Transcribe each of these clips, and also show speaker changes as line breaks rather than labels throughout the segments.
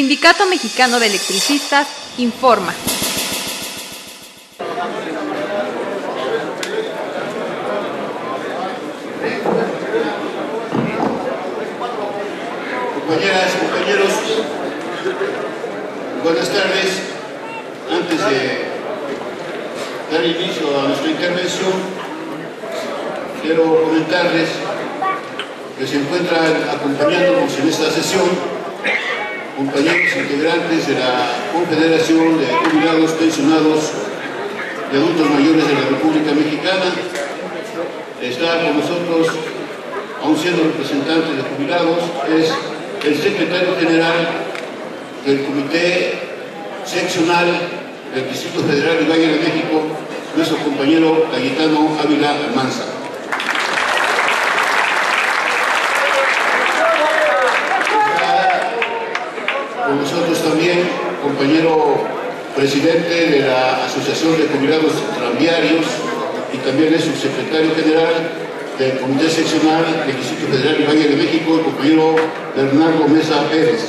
Sindicato Mexicano de Electricistas informa.
Compañeras, compañeros, buenas tardes. Antes de dar inicio a nuestra intervención, quiero comentarles que se encuentran acompañándonos en esta sesión compañeros integrantes de la Confederación de Jubilados, Pensionados y Adultos Mayores de la República Mexicana. Está con nosotros, aún siendo representante de jubilados, es el secretario general del Comité Seccional del Distrito Federal y Valle de México, nuestro compañero Cayetano Ávila Almanza. Con nosotros también, compañero presidente de la Asociación de Jubilados Tranviarios y también es subsecretario general del Comité Seccional del Distrito Federal y Valle de México, el compañero Bernardo Mesa Pérez.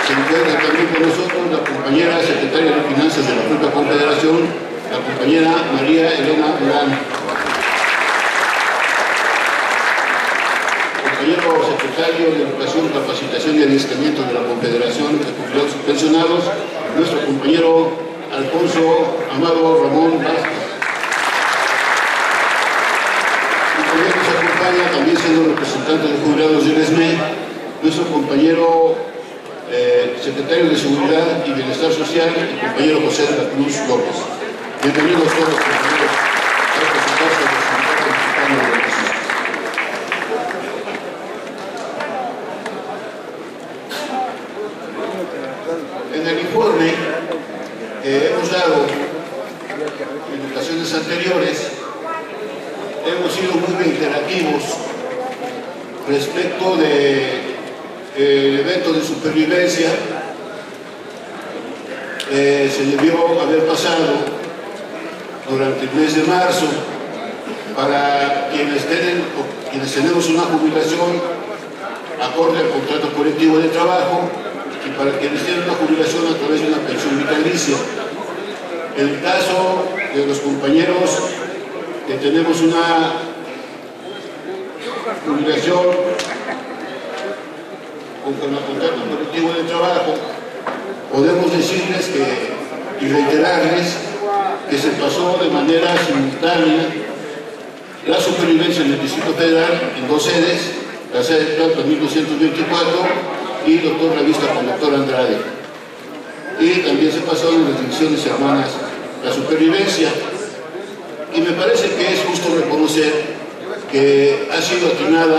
Se encuentra también con nosotros la compañera secretaria de Finanzas de la propia Confederación, la compañera María Elena Durán. Compañero secretario de Educación, Capacitación y Adiestramiento de la Confederación de Jubilados y Pensionados, nuestro compañero Alfonso Amado Ramón Vázquez. Y también nos acompaña, también siendo representante de jubilados del ESME, nuestro compañero secretario de Seguridad y Bienestar Social, el compañero José de la Cruz López. Bienvenidos todos, compañeros, a representarse del Sindicato Mexicano de Electricistas. En el informe que hemos dado en ocasiones anteriores, hemos sido muy reiterativos respecto del evento de supervivencia que se debió haber pasado durante el mes de marzo para quienes tenemos una jubilación acorde al contrato colectivo de trabajo y para quienes tienen una jubilación a través de una pensión vitalicia. En el caso de los compañeros que tenemos una jubilación conforme al contrato colectivo de trabajo, podemos decirles y reiterarles que se pasó de manera simultánea la supervivencia en el Distrito Federal en dos sedes, la sede de Plata 1224 y doctor Revista con doctor Andrade. Y también se pasó en las divisiones hermanas la supervivencia. Y me parece que es justo reconocer que ha sido atinada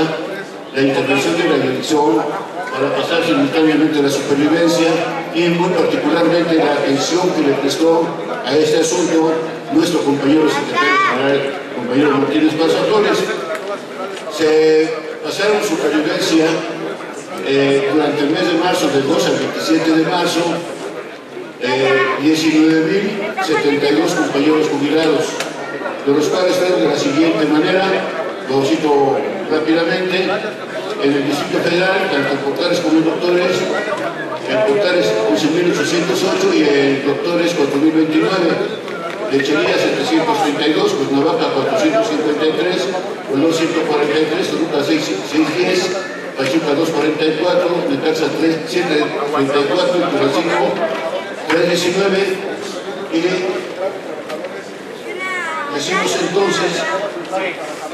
la intervención de la dirección para pasar simultáneamente la supervivencia y muy particularmente la atención que le prestó a este asunto nuestro compañero secretario general, compañero Martínez Pazatores. Se pasaron supervivencia durante el mes de marzo, del 2 al 27 de marzo, 19.072 compañeros jubilados, de los cuales fueron de la siguiente manera, lo cito rápidamente: en el Distrito Federal, tanto en portales como en doctores, en portales 11.808 y en doctores 4.029, lechería 732, Cuernavaca 453, Colón 143, Toluca 610, Pachuca 244, Necaxa 734, Tulancingo 319, y decimos entonces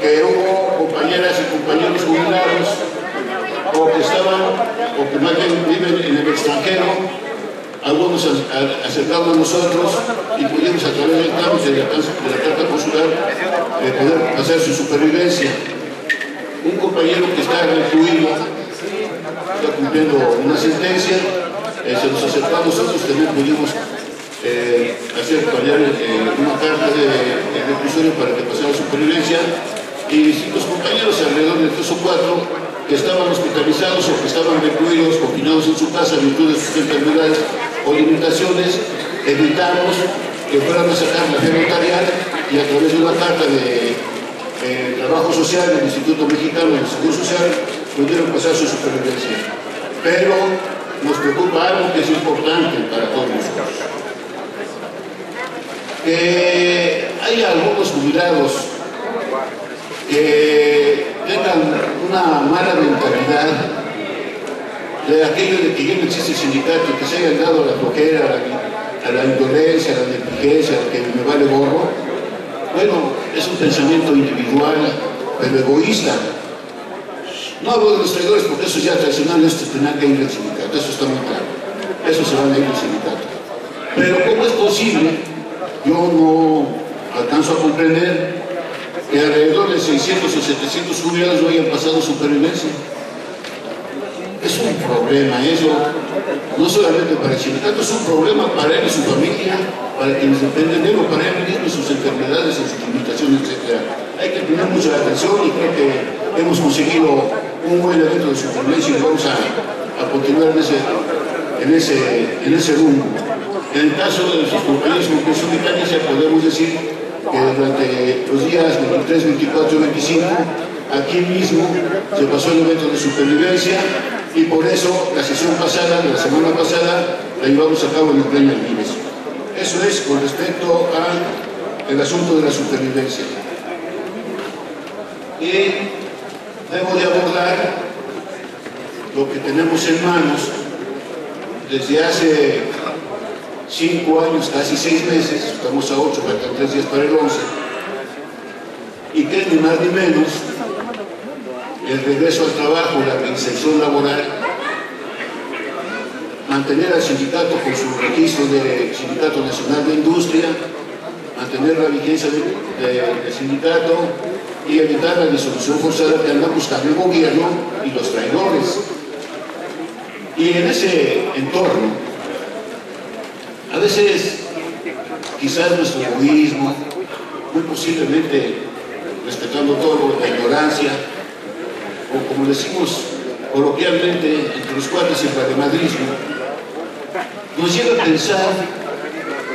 que hubo compañeras y compañeros jubilados o que más bien viven en el extranjero, algunos acercados a nosotros y pudimos a través del trámite de la carta consular poder hacer su supervivencia. Un compañero que está recluido, está cumpliendo una sentencia, se nos acercó a nosotros, también pudimos hacer fallar una carta de reclusorio para que pasara supervivencia, y distintos compañeros, alrededor de 3 o 4, que estaban hospitalizados o que estaban recluidos, confinados en su casa en virtud de sus enfermedades o limitaciones, evitamos que fueran a sacar la fe notarial y a través de una carta de Trabajo Social del Instituto Mexicano del Seguro Social pudieron pasar su supervivencia. Pero nos preocupa algo que es importante para todos nosotros. Hay algunos jubilados que tengan una mala mentalidad de aquello de que ya no existe sindicato, que se hayan dado a la flojera, a la indolencia, a la negligencia, a que me vale gorro. Bueno, es un pensamiento individual, pero egoísta. No hablo de los traidores porque eso ya tradicional, esto tendrá que ir al sindicato, eso está muy claro. Eso se van a ir al sindicato. Pero ¿cómo es posible? Yo no alcanzo a comprender que alrededor de 600 o 700 jubilados no hayan pasado supervivencia. Es un problema eso, no solamente para el sindicato, es un problema para él y su familia, para quienes dependen de él, para él mismo, sus enfermedades, sus limitaciones, etc. Hay que tener mucha atención y creo que hemos conseguido un buen evento de supervivencia y vamos a continuar en ese rumbo. En el caso de sus compañeros con pensión vitalicia, podemos decir que durante los días 23, 24 y 25, aquí mismo se pasó el evento de supervivencia y por eso la sesión pasada, de la semana pasada, la llevamos a cabo en el Pleno Alpines. Eso es con respecto al asunto de la supervivencia. Y debo de abordar lo que tenemos en manos desde hace 5 años, casi 6 meses, estamos a 8, faltan 3 días para el 11, y que es ni más ni menos el regreso al trabajo, la reinserción laboral, mantener al sindicato con su registro de Sindicato Nacional de Industria, mantener la vigencia del sindicato y evitar la disolución forzada que anda buscando el gobierno y los traidores. Y en ese entorno, a veces, quizás nuestro egoísmo, muy posiblemente respetando todo, la ignorancia, o como decimos coloquialmente entre los cuates, el valemadrismo, nos lleva a pensar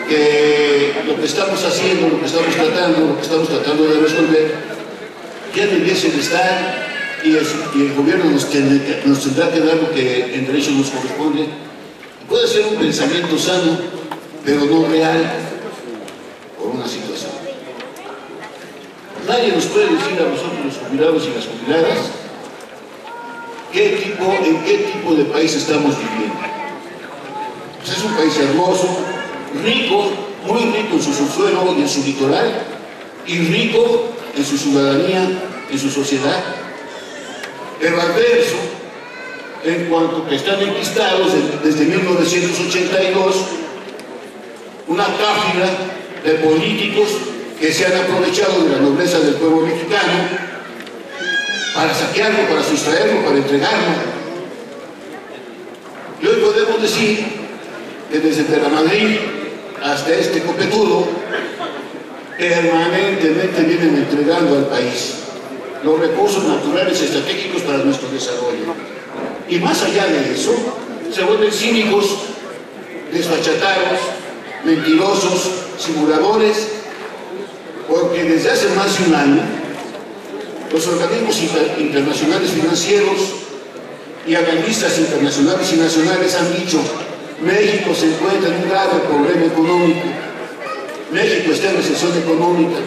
que lo que estamos haciendo, lo que estamos tratando de resolver, ya debiese de estar y el gobierno nos tendrá que dar lo que en derecho nos corresponde. Puede ser un pensamiento sano, pero no real, por una situación. Nadie nos puede decir a nosotros los jubilados y las jubiladas en qué tipo de país estamos viviendo. Pues es un país hermoso, rico, muy rico en su subsuelo y en su litoral, y rico en su ciudadanía, en su sociedad, pero adverso en cuanto que están enquistados desde 1982 una cáfila de políticos que se han aprovechado de la nobleza del pueblo mexicano para saquearlo, para sustraerlo, para entregarlo. Y hoy podemos decir que desde Madrid hasta este copetudo permanentemente vienen entregando al país los recursos naturales estratégicos para nuestro desarrollo. Y más allá de eso, se vuelven cínicos, desfachatados, mentirosos, simuladores, porque desde hace más de un año los organismos internacionales financieros y analistas internacionales y nacionales han dicho: México se encuentra en un grave problema económico, México está en recesión económica,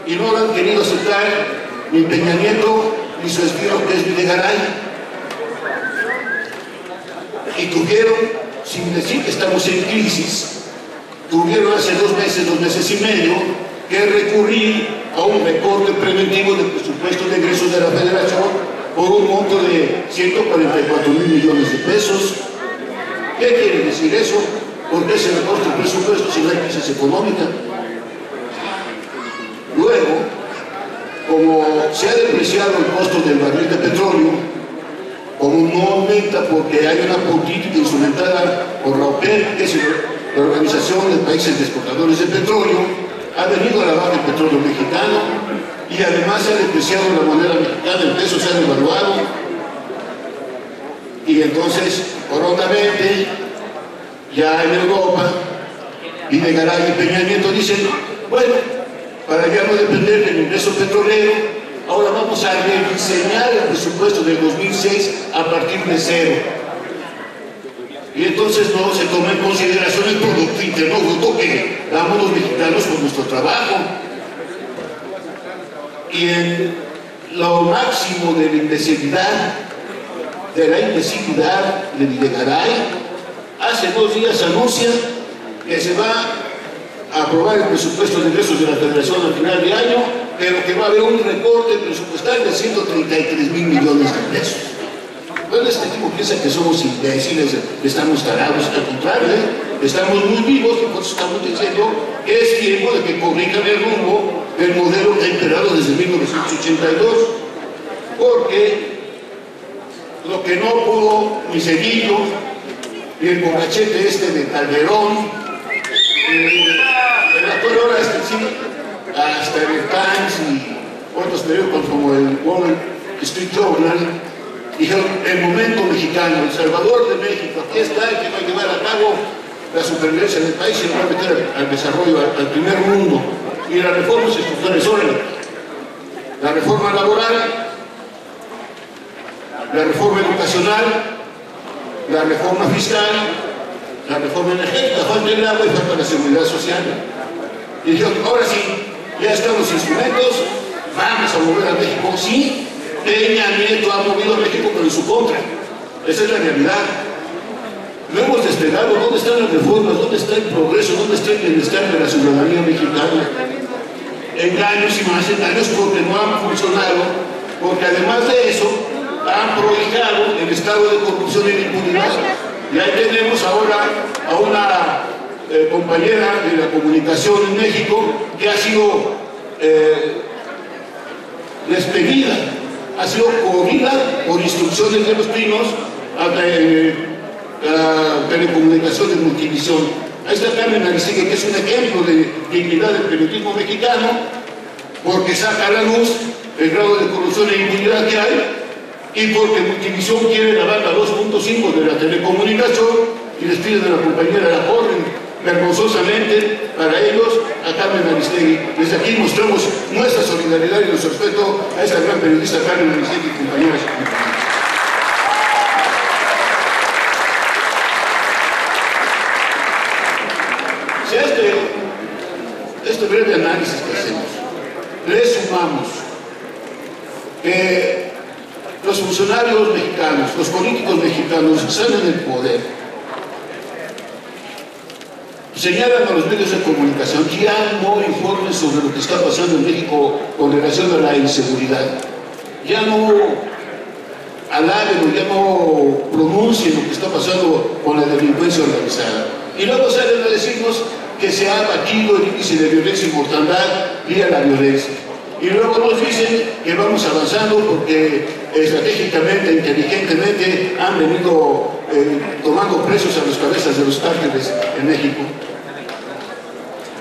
y no lo han querido aceptar ni Peña Nieto ni su esbirro, que es Videgaray, y tuvieron, sin decir que estamos en crisis, tuvieron hace 2 meses y medio, que recurrir a un recorte preventivo del presupuesto de egresos de la Federación por un monto de 144,000 millones de pesos. ¿Qué quiere decir eso? ¿Por qué se recorta el presupuesto si no hay crisis económica? Luego, como se ha depreciado el costo del barril de petróleo, como no aumenta porque hay una política instrumentada por la OPEP, que es la Organización de Países Exportadores de Petróleo, ha venido a la baja el petróleo mexicano y además se ha depreciado la moneda mexicana, el peso se ha devaluado, y entonces, prontamente, ya en Europa, Videgaray y Peña Nieto dicen: bueno, para ya no depender del ingreso petrolero, ahora vamos a rediseñar el presupuesto presupuesto del 2006 a partir de cero. Y entonces no se toma en consideración el Producto Interno Bruto que damos los mexicanos con nuestro trabajo. Y en lo máximo de la imbecilidad, de Videgaray, hace 2 días anuncia que se va a aprobar el presupuesto de ingresos de la Federación al final de año, pero que va a haber un recorte presupuestal de 133,000 millones de pesos. Bueno, este tipo piensa que somos imbéciles, que estamos tarados, al contrario, estamos muy vivos y por eso estamos diciendo que es tiempo de que corrijan el rumbo del modelo que ha imperado desde 1982, porque lo que no pudo ni Cedillo, ni el borrachete este de Calderón, el actual ahora sí, hasta el Times y otros periódicos como el Wall Street Journal, dijeron: el momento mexicano, El Salvador de México, aquí está el que va a llevar a cabo la supervivencia del país y lo va a meter al desarrollo, al primer mundo. Y las reformas estructurales son la reforma laboral, la reforma educacional, la reforma fiscal, la reforma energética, falta el agua y falta la seguridad social. Y dijeron: ahora sí, ya están los instrumentos, vamos a mover a México. Sí, Peña Nieto ha movido a México, pero en su contra. Esa es la realidad. No hemos despegado. ¿Dónde están las reformas? ¿Dónde está el progreso? ¿Dónde está el bienestar de la ciudadanía mexicana? Engaños y más engaños porque no han funcionado, porque además de eso han prohijado el estado de corrupción y de impunidad. Y ahí tenemos ahora a una compañera de la comunicación en México que ha sido despedida, ha sido corrida por instrucciones de Los Pinos a Telecomunicaciones Multivisión. Ahí está Carmen Aristegui, que es un ejemplo de dignidad del periodismo mexicano, porque saca a la luz el grado de corrupción e impunidad que hay, y porque Multivisión quiere la banda 2.5 de la telecomunicación y les piden a la compañera, la corren vergonzosamente para ellos a Carmen Aristegui. Desde aquí mostramos nuestra solidaridad y nuestro respeto a esta gran periodista Carmen Aristegui y compañeras y compañeros. Si a este breve análisis que hacemos le sumamos que los funcionarios mexicanos, los políticos mexicanos salen del poder, señalan a los medios de comunicación que ya no informen sobre lo que está pasando en México con relación a la inseguridad, ya no alaben o ya no pronuncien lo que está pasando con la delincuencia organizada, y luego salen a decirnos que se ha abatido el índice de violencia y mortandad vía la violencia. Y luego nos dicen que vamos avanzando porque estratégicamente, inteligentemente han venido tomando presos a los cabezas de los cárteles en México.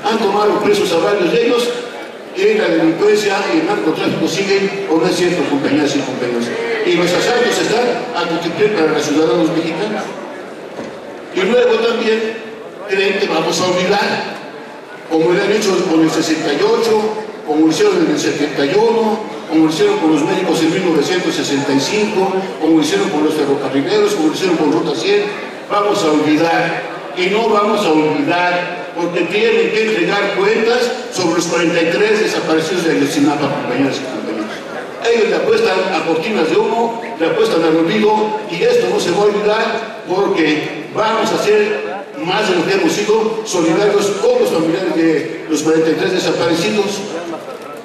Han tomado presos a varios de ellos y la delincuencia y el narcotráfico siguen, o no es cierto, compañeras y compañeros. Y los asaltos están a multiplicar para los ciudadanos mexicanos. Y luego también creen que vamos a olvidar, como lo han hecho con el 68, como lo hicieron en el 71, como lo hicieron con los médicos en 1965, como lo hicieron con los ferrocarrileros, como lo hicieron con Ruta 100. Vamos a olvidar, y no vamos a olvidar, porque tienen que entregar cuentas sobre los 43 desaparecidos de Ayotzinapa, compañeras y compañeros. Ellos le apuestan a cortinas de humo, le apuestan al olvido, y esto no se va a olvidar porque vamos a hacer más de lo que hemos sido solidarios con los familiares de los 43 desaparecidos.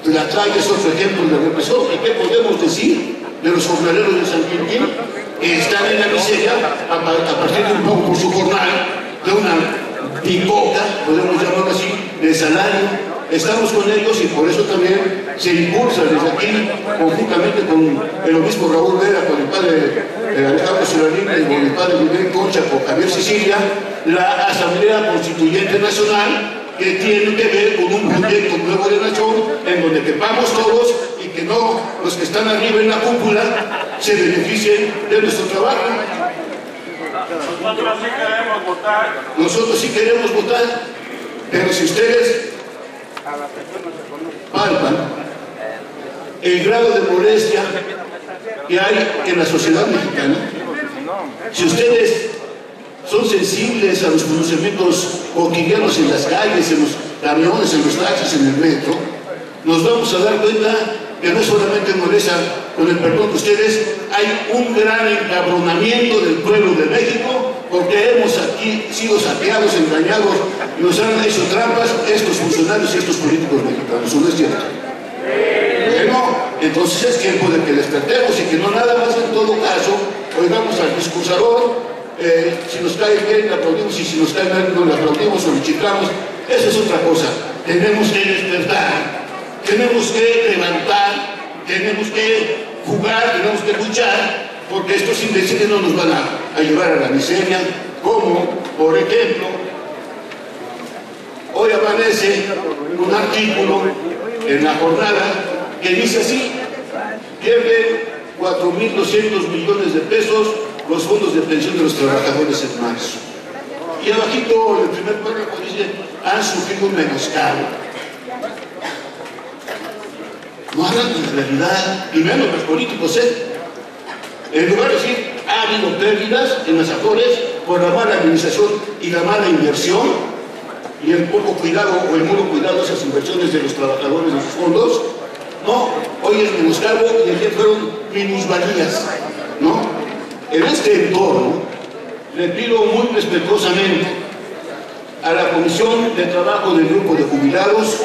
La Traya es otro ejemplo de represión. ¿Y qué podemos decir de los jornaleros de San Quintín que están en la miseria a partir de un pago por su jornal, de una picoca, podemos llamarlo así, de salario? Estamos con ellos y por eso también se impulsa desde aquí, conjuntamente con el obispo Raúl Vera, con el padre Alejandro Solarín y con el padre Miguel Concha, con Javier Sicilia, la Asamblea Constituyente Nacional, que tiene que ver con un proyecto nuevo de nación en donde quepamos todos y que no los que están arriba en la cúpula se beneficien de nuestro trabajo.
Nosotros sí queremos votar.
Nosotros sí queremos votar, pero si ustedes palpan el grado de molestia que hay en la sociedad mexicana, si ustedes son sensibles a los pronunciamientos cotidianos en las calles, en los camiones, en los taxis, en el metro, nos vamos a dar cuenta que no solamente molesta, con el perdón de ustedes, hay un gran encabronamiento del pueblo de México porque hemos aquí sido saqueados, engañados, nos han hecho trampas estos funcionarios y estos políticos mexicanos. ¿No es cierto? Bueno, entonces es tiempo de que despertemos y que no nada más en todo caso oigamos al discursador, si nos cae bien le aplaudimos y si nos cae mal no le aplaudimos o le chiflamos. Eso es otra cosa. Tenemos que despertar, tenemos que levantar, tenemos que jugar, tenemos que luchar, porque estos imbéciles no nos van a llevar a la miseria, como por ejemplo hoy amanece un artículo en La Jornada que dice así: pierden 4.200 millones de pesos los fondos de pensión de los trabajadores en marzo. Y abajito, en el primer párrafo dice: han sufrido un menoscabo. No hablan de la realidad, y menos los políticos, en lugar de decir, ha habido pérdidas en las Afores por la mala administración y la mala inversión, y el poco cuidado o el muy cuidado de esas inversiones de los trabajadores de sus fondos. No, hoy es menoscabo y ayer fueron minusvalías, ¿no? En este entorno, le pido muy respetuosamente a la Comisión de Trabajo del Grupo de Jubilados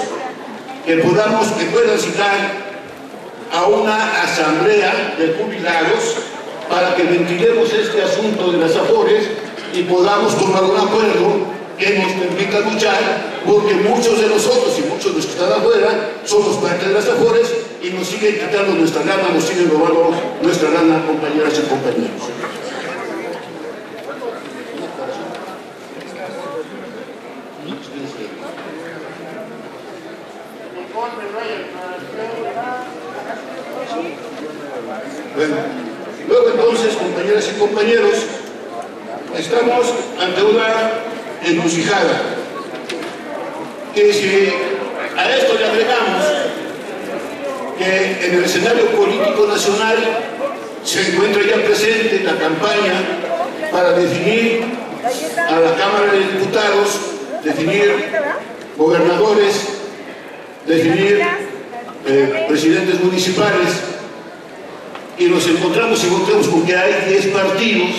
que puedan citar a una asamblea de jubilados para que ventilemos este asunto de las Afores y podamos tomar un acuerdo que nos permita luchar, porque muchos de nosotros y muchos de los que están afuera somos parte de las Afores y nos siguen quitando nuestra lana, nos siguen robando nuestra lana, compañeras y compañeros. Bueno, luego entonces, compañeras y compañeros, estamos ante una encrucijada que si a esto le agregamos que en el escenario político nacional se encuentra ya presente la campaña para definir a la Cámara de Diputados, definir gobernadores, definir presidentes municipales, y nos encontramos con que hay 10 partidos,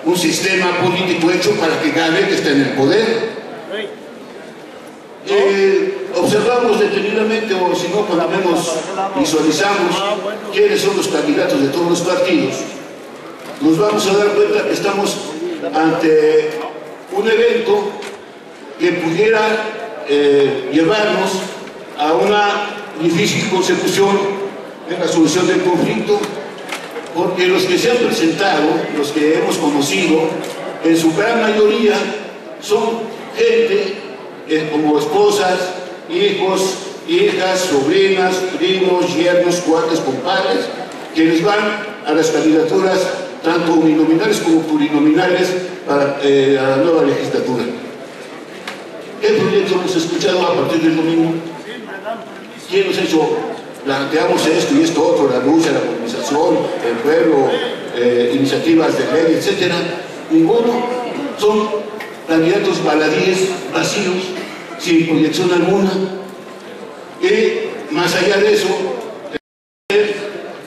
un sistema político hecho para que gane que está en el poder. Observamos detenidamente, o si no, por lo menos visualizamos quiénes son los candidatos de todos los partidos, nos vamos a dar cuenta que estamos ante un evento que pudiera llevarnos a una difícil consecución en la solución del conflicto, porque los que se han presentado, los que hemos conocido, en su gran mayoría son gente como esposas, hijos, hijas, sobrinas, primos, yernos, cuates, compadres, quienes van a las candidaturas tanto uninominales como plurinominales para la nueva legislatura. ¿Qué proyecto hemos escuchado a partir del domingo? ¿Quién nos ha hecho? Planteamos esto y esto otro, la lucha, la movilización, el pueblo, iniciativas de ley, etcétera. Ninguno. Son candidatos baladíes, vacíos, sin proyección alguna. Y más allá de eso,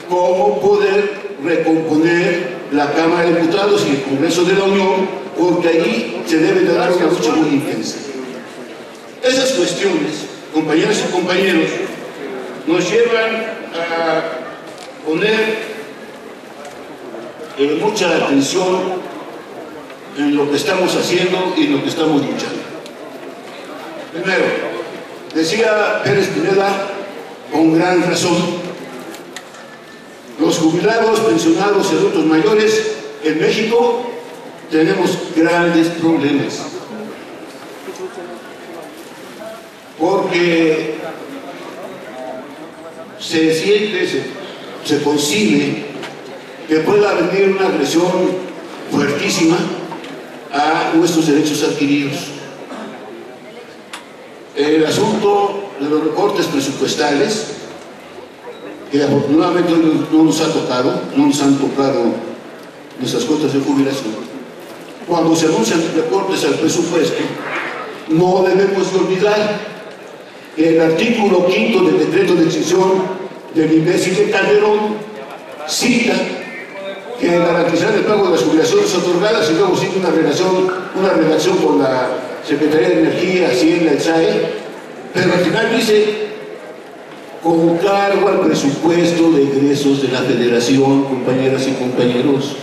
cómo poder recomponer la Cámara de Diputados y el Congreso de la Unión, porque allí se debe de dar una lucha muy intensa. Esas cuestiones, compañeras y compañeros, nos llevan a poner mucha atención en lo que estamos haciendo y en lo que estamos luchando. Primero, decía Pérez Pineda con gran razón, los jubilados, pensionados y adultos mayores en México tenemos grandes problemas, porque se siente, se concibe que pueda venir una agresión fuertísima a nuestros derechos adquiridos. El asunto de los recortes presupuestales, que afortunadamente no nos ha tocado, no nos han tocado nuestras cuotas de jubilación. Cuando se anuncian recortes al presupuesto, no debemos de olvidar que el artículo 5 del decreto de extinción del imbécil de Calderón cita que garantizar el pago de las jubilaciones otorgadas, y luego cita una relación con la Secretaría de Energía, Hacienda, el SAE, pero al final dice con cargo al presupuesto de egresos de la Federación, compañeras y compañeros.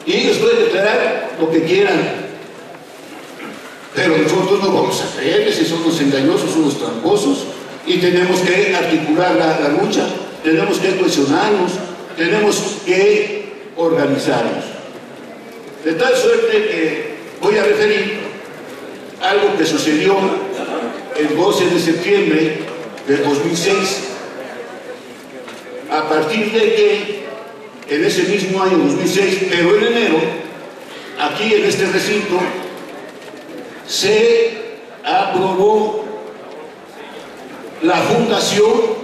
Y ellos pueden declarar lo que quieran, pero nosotros no vamos a creerles, si son los engañosos, son los tramposos, y tenemos que articular la lucha, tenemos que cohesionarnos, tenemos que organizarnos. De tal suerte que voy a referir algo que sucedió el 12 de septiembre del 2006, a partir de que en ese mismo año 2006, pero en enero, aquí en este recinto, se aprobó la fundación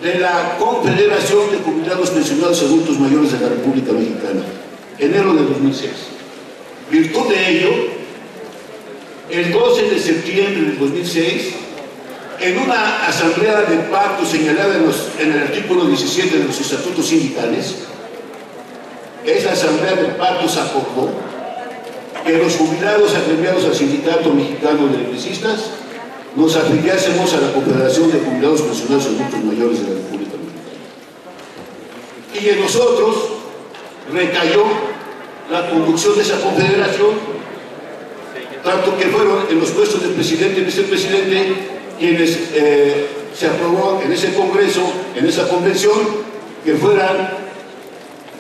de la Confederación de Jubilados Pensionados Adultos Mayores de la República Mexicana, enero de 2006. Virtud de ello, el 12 de septiembre del 2006, en una asamblea de pacto señalada en el artículo 17 de los estatutos sindicales, esa asamblea de pactos acordó que los jubilados agremiados al Sindicato Mexicano de Electricistas nos afiliásemos a la Confederación de Jubilados Pensionados Adultos Mayores de la República Mexicana. Y en nosotros recayó la conducción de esa confederación, tanto que fueron en los puestos de presidente y vicepresidente quienes se aprobó en ese congreso, en esa convención, que fueran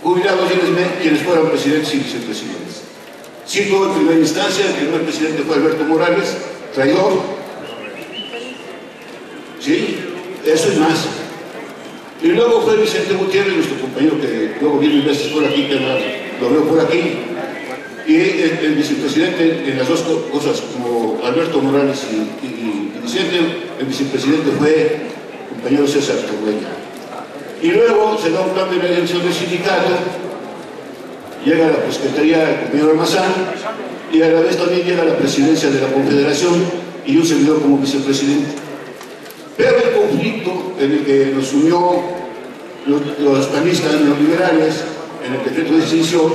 jubilados quienes fueran presidentes y vicepresidentes. Cito en primera instancia, el primer presidente fue Alberto Morales, traidor. Sí, eso es más. Y luego fue Vicente Gutiérrez, nuestro compañero que luego viene veces por aquí, que lo veo por aquí. Y el vicepresidente en las dos cosas, como Alberto Morales y Vicente, el vicepresidente fue el compañero César Torreña. Y luego se da un cambio en la dirección del sindicato, llega a la secretaría el compañero Almazán, y a la vez también llega a la presidencia de la Confederación y un servidor como vicepresidente. Pero el conflicto en el que nos unió los panistas neoliberales en el decreto de extinción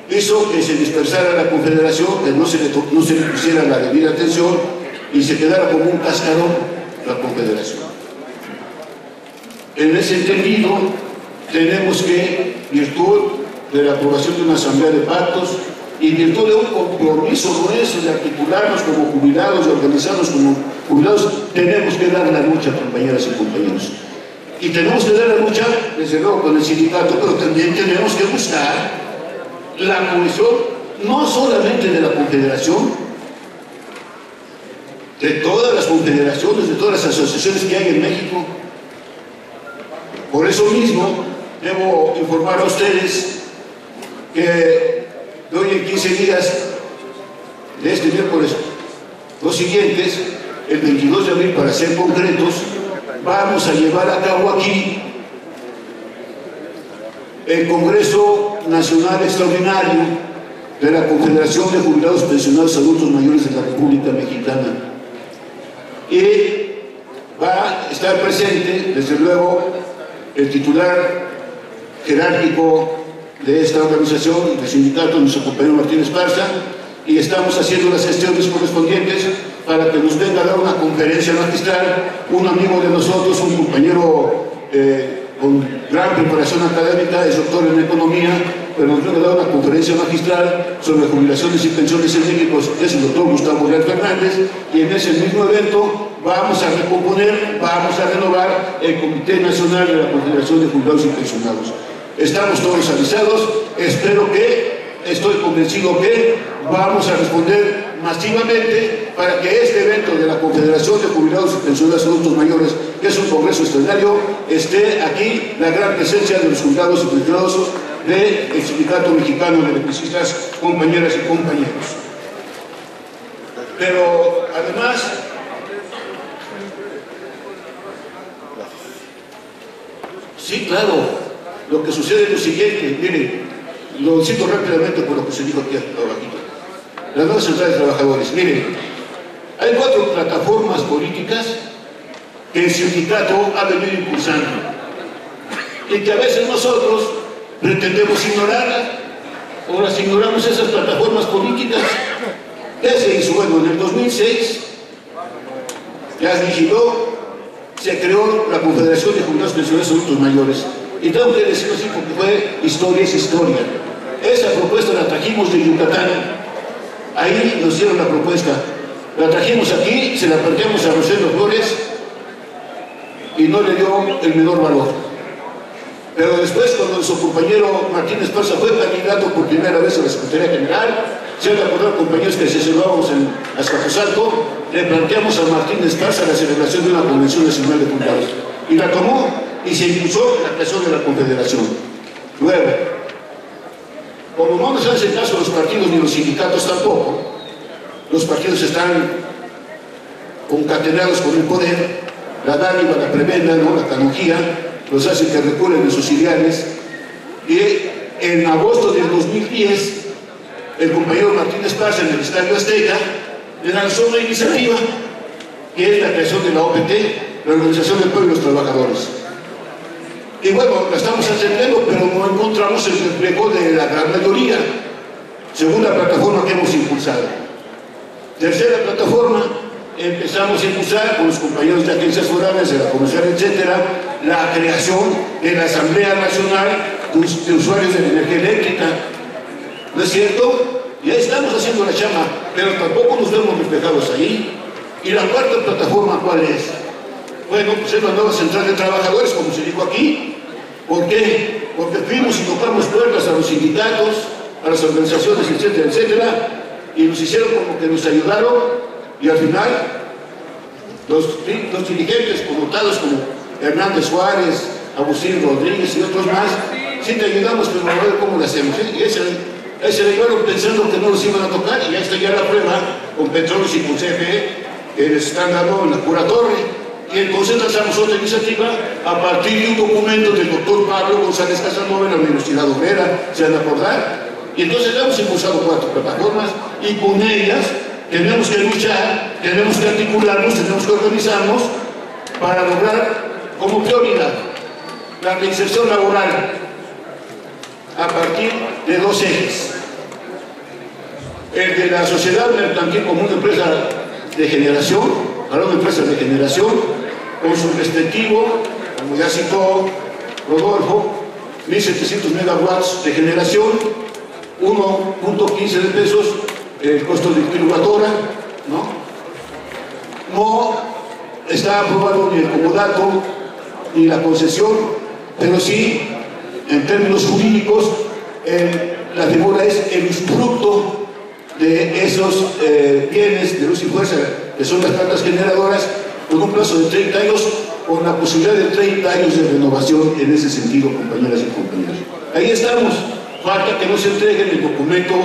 hizo que se dispersara la Confederación, que no se le pusiera la debida atención y se quedara como un cascarón la Confederación. En ese entendido, tenemos que, virtud de la aprobación de una asamblea de pactos y virtud de un compromiso nuestro de articularnos como jubilados y organizarnos como jubilados, tenemos que dar la lucha, compañeras y compañeros. Y tenemos que dar la lucha, desde luego, con el sindicato, pero también tenemos que buscar la cohesión, no solamente de la Confederación, de todas las confederaciones, de todas las asociaciones que hay en México. Por eso mismo, debo informar a ustedes que de hoy en 15 días, de este miércoles, los siguientes, el 22 de abril, para ser concretos, vamos a llevar a cabo aquí el Congreso Nacional Extraordinario de la Confederación de Jubilados Pensionados Adultos Mayores de la República Mexicana. Y va a estar presente, desde luego, el titular jerárquico de esta organización, del sindicato, nuestro compañero Martín Esparza, y estamos haciendo las gestiones correspondientes para que nos venga a dar una conferencia magistral, un amigo de nosotros, un compañero con gran preparación académica, es doctor en economía, pero nos venga a dar una conferencia magistral sobre jubilaciones y pensiones en México, es el doctor Gustavo Real Fernández, y en ese mismo evento vamos a recomponer, vamos a renovar el Comité Nacional de la Confederación de Jubilados y Pensionados. Estamos todos avisados, estoy convencido que vamos a responder masivamente para que este evento de la Confederación de Jubilados y Pensionados Adultos Mayores, que es un congreso extraordinario, esté aquí la gran presencia de los jubilados y pensionados del Sindicato Mexicano de Electricistas, compañeras y compañeros. Pero además, Sí, claro. Lo que sucede es lo siguiente, miren, lo cito rápidamente por lo que se dijo aquí abajito. Las nuevas centrales de trabajadores, miren, hay 4 plataformas políticas que el sindicato ha venido impulsando y que a veces nosotros pretendemos ignorarlas o las ignoramos esas plataformas políticas. ¿Qué se hizo? Bueno, en el 2006 ya se vigiló, se creó la Confederación de Jubilados Pensionados Adultos Mayores. Y tengo que decirlo así porque fue historia, es historia. Esa propuesta la trajimos de Yucatán. Ahí nos dieron la propuesta. La trajimos aquí, se la planteamos a Rosendo Flores y no le dio el menor valor. Pero después, cuando nuestro compañero Martín Esparza fue candidato por primera vez a la Secretaría General, se han de acordar, compañeros, que se celebramos en Azcapotzalco, le planteamos a Martín Esparza la celebración de una Convención Nacional de Jubilados. Y la tomó y se impulsó la creación de la Confederación. Luego, como no nos hacen caso los partidos ni los sindicatos tampoco, los partidos están concatenados con el poder, la dádiva, la prebenda, ¿no?, la canonjía, los hace que recurren en sus ideales. Y en agosto del 2010, el compañero Martín Esparza, en el Estadio Azteca, le lanzó una iniciativa que es la creación de la OPT, la Organización del Pueblo y los Trabajadores. Y bueno, la estamos atendiendo, pero no encontramos el reflejo de la gran mayoría. Segunda plataforma que hemos impulsado. Tercera plataforma, empezamos a impulsar con los compañeros de agencias forales, de la comercial, etcétera, la creación de la Asamblea Nacional de Usuarios de la Energía Eléctrica. ¿No es cierto? Ya estamos haciendo la chama, pero tampoco nos vemos reflejados ahí. Y la cuarta plataforma, ¿cuál es? Bueno, pues es la nueva central de trabajadores, como se dijo aquí. ¿Por qué? Porque fuimos y tocamos puertas a los sindicatos, a las organizaciones, etcétera, etcétera, y nos hicieron como que nos ayudaron, y al final los dirigentes connotados como Hernández Suárez, Agustín Rodríguez y otros más, sí te ayudamos, pero a ver cómo lo hacemos. Y ahí se le llevaron pensando que no los iban a tocar, y ya está ya la prueba con Petróleos y con CFE, que les están dando en la pura torre. Y entonces lanzamos otra iniciativa a partir de un documento del doctor Pablo González Casanova en la Universidad Obrera, ¿se van a acordar? Y entonces hemos impulsado 4 plataformas y con ellas tenemos que luchar, tenemos que articularnos, tenemos que organizarnos para lograr como prioridad la reinserción laboral a partir de 2 ejes. El de la sociedad mercantil como una empresa de generación, hablando de empresas de generación, con su respectivo, como ya citó Rodolfo, 1.700 megawatts de generación, 1.15 de pesos el costo de kilowattora, ¿no? No está aprobado ni el comodato ni la concesión, pero sí, en términos jurídicos, la figura es el usufructo de esos bienes de luz y fuerza, que son las plantas generadoras, con un plazo de 30 años, con la posibilidad de 30 años de renovación en ese sentido, compañeras y compañeros. Ahí estamos. Falta que nos entreguen el documento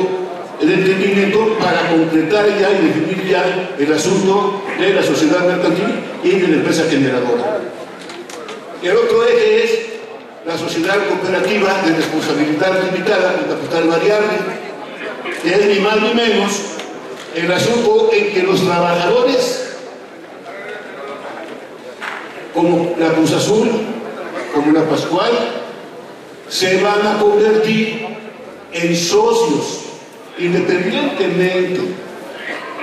de entendimiento para concretar ya y definir ya el asunto de la sociedad mercantil y de la empresa generadora. El otro eje es la sociedad cooperativa de responsabilidad limitada con capital variable, que es ni más ni menos el asunto en que los trabajadores, como la Cruz Azul, como la Pascual, se van a convertir en socios, independientemente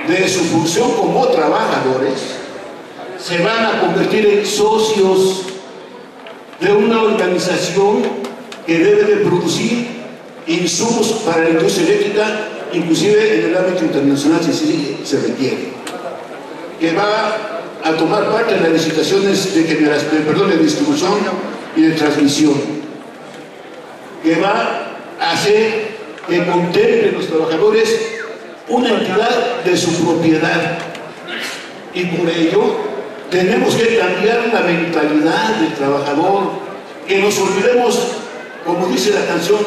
de su función como trabajadores, se van a convertir en socios de una organización que debe de producir insumos para la industria eléctrica, inclusive en el ámbito internacional si se requiere, que va a tomar parte en las licitaciones de distribución y de transmisión, que va a hacer que contemplen los trabajadores una entidad de su propiedad. Y por ello tenemos que cambiar la mentalidad del trabajador, que nos olvidemos, como dice la canción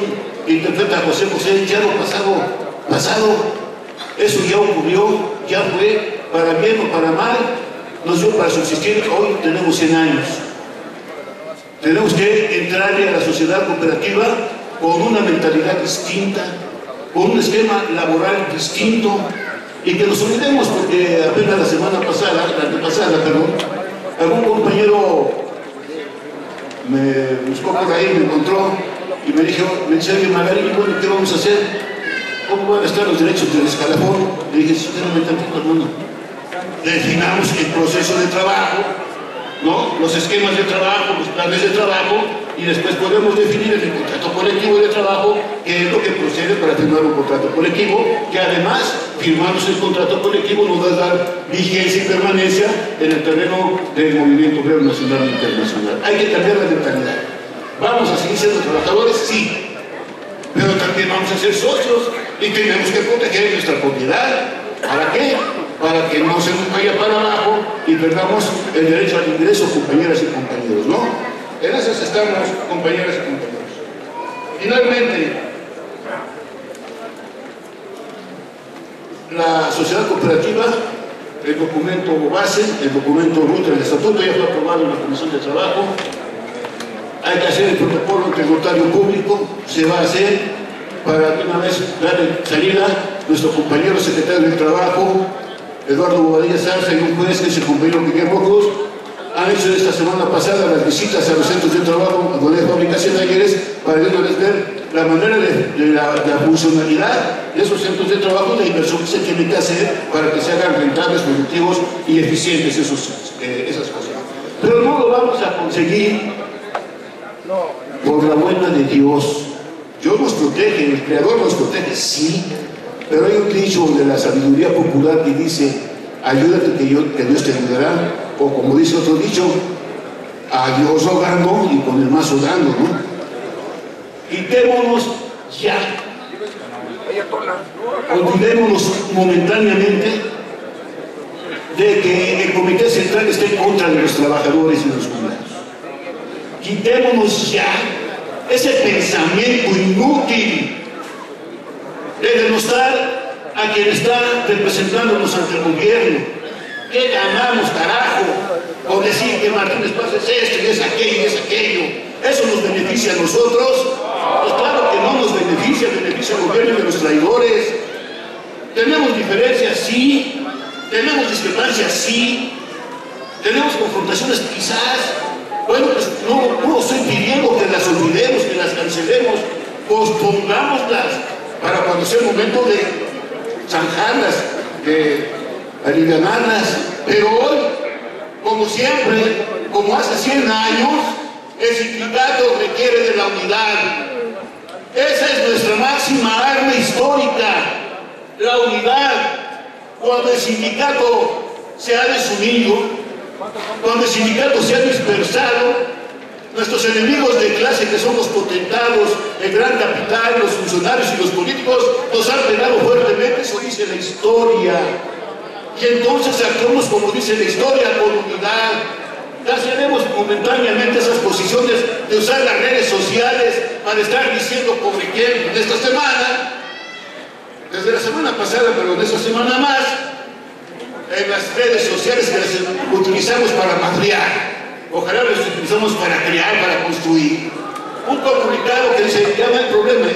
que interpreta José José, ya lo pasado, eso ya ocurrió, ya fue, para bien o para mal, nos dio para subsistir. Hoy tenemos 100 años. Tenemos que entrarle a la sociedad cooperativa con una mentalidad distinta, con un esquema laboral distinto, y que nos olvidemos, porque apenas la semana pasada, algún compañero me buscó por ahí, me encontró y me dijo, Magari, bueno, ¿qué vamos a hacer? ¿Cómo van a estar los derechos del escalafón? Le dije, sinceramente, tantito, hermano, definamos el proceso de trabajo, ¿no? Los esquemas de trabajo, los planes de trabajo, y después podemos definir el contrato colectivo de trabajo, que es lo que procede para firmar un contrato colectivo, que además, firmamos el contrato colectivo, nos va a dar vigencia y permanencia en el terreno del movimiento obrero nacional e internacional. Hay que cambiar la mentalidad. ¿Vamos a seguir siendo trabajadores? Sí. Pero también vamos a ser socios y tenemos que proteger nuestra propiedad. ¿Para qué? Para que no se nos vaya para abajo y perdamos el derecho al ingreso, compañeras y compañeros, ¿no? En esas estamos, compañeras y compañeros. Finalmente, la sociedad cooperativa, el documento base, el documento ruta del estatuto ya fue aprobado en la Comisión de Trabajo. Hay que hacer el protocolo ante el notario público, se va a hacer para de una vez darle salida nuestro compañero secretario de Trabajo, Eduardo Bobadilla Zarza, y un juez que es el compañero Guillermo Cruz, han hecho esta semana pasada las visitas a los centros de trabajo donde hay fabricación de ayeres para ver la manera de la funcionalidad de esos centros de trabajo, la inversión que se tiene que hacer para que se hagan rentables, productivos y eficientes esas cosas. Pero no lo vamos a conseguir por la buena de Dios. Dios nos protege, el Creador nos protege, sí, pero hay un dicho de la sabiduría popular que dice, ayúdate que Dios te ayudará, o como dice otro dicho, a Dios rogando y con el mazo dando, ¿no? Quitémonos ya, olvidémonos momentáneamente de que el Comité Central esté en contra de los trabajadores y los jubilados. Quitémonos ya ese pensamiento inútil de denostar a quien está representándonos ante el gobierno. ¿Qué ganamos, carajo? O decir que Martínez Paz es esto y es aquello y es aquello. ¿Eso nos beneficia a nosotros? Pues claro que no nos beneficia, beneficia al gobierno de los traidores. ¿Tenemos diferencias? Sí. ¿Tenemos discrepancias? Sí. ¿Tenemos confrontaciones? Quizás. Bueno, pues no estoy pidiendo que las olvidemos, que las cancelemos, pospongámoslas para cuando sea el momento de zanjarlas, de alivianarlas. Pero hoy, como siempre, como hace 100 años, el sindicato requiere de la unidad. Esa es nuestra máxima arma histórica, la unidad. Cuando el sindicato se ha desunido, cuando el sindicato se ha dispersado, nuestros enemigos de clase, que son los potentados, el gran capital, los funcionarios y los políticos, nos han pegado fuertemente, eso dice la historia. Y entonces actuamos como dice la historia, con unidad. Cancelemos momentáneamente esas posiciones de usar las redes sociales para estar diciendo por quién. En esta semana, desde la semana pasada, pero en esta semana más, en las redes sociales que las utilizamos para madrear, ojalá las utilizamos para crear, para construir. Un comunicado que dice, ya no hay problema,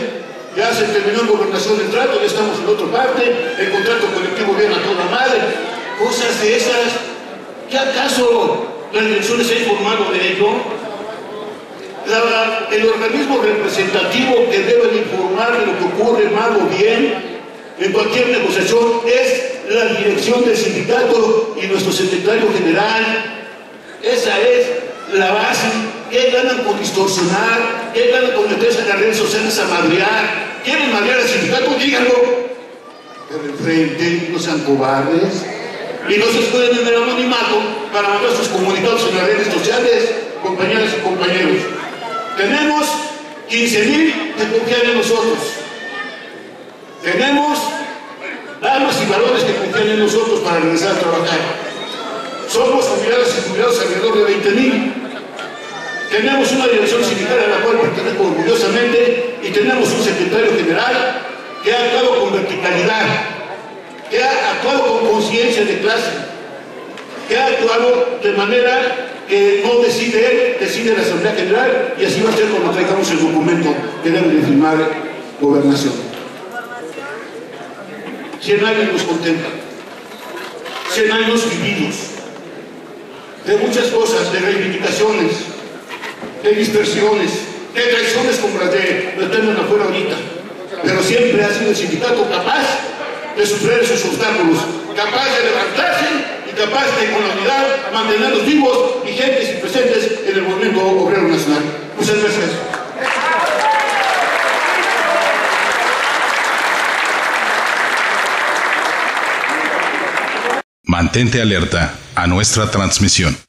ya se terminó en gobernación el trato, ya estamos en otra parte, el contrato colectivo viene a toda madre. Cosas de esas, ¿qué acaso la dirección se ha informado de ello? El organismo representativo que debe informar de lo que ocurre mal o bien en cualquier negociación es la dirección del sindicato y nuestro secretario general. Esa es la base. ¿Qué ganan con distorsionar? ¿Qué ganan con meterse en las redes sociales a madrear? ¿Quieren madrear al sindicato? Díganlo. Pero enfrente, no sean cobardes. Y no se escuden en el anonimato para mandar sus comunicados en las redes sociales, compañeras y compañeros. Tenemos 15,000 que confían en nosotros. Tenemos damas y varones que confían en nosotros para regresar a trabajar. Somos jubilados y jubilados alrededor de 20,000. Tenemos una dirección sindical a la cual pertenezco orgullosamente y tenemos un secretario general que ha actuado con verticalidad, que ha actuado con conciencia de clase, que ha actuado de manera que no decide él, decide la Asamblea General, y así va a ser cuando traigamos el documento que debe de firmar Gobernación. 100 años nos contemplan, 100 años vividos, de muchas cosas, de reivindicaciones, de dispersiones, de traiciones como las de los temas afuera ahorita, pero siempre ha sido el sindicato capaz de superar esos obstáculos, capaz de levantarse y capaz de, con la unidad, mantenerlos vivos, vigentes y presentes en el movimiento obrero nacional. Muchas gracias.
Mantente alerta a nuestra transmisión.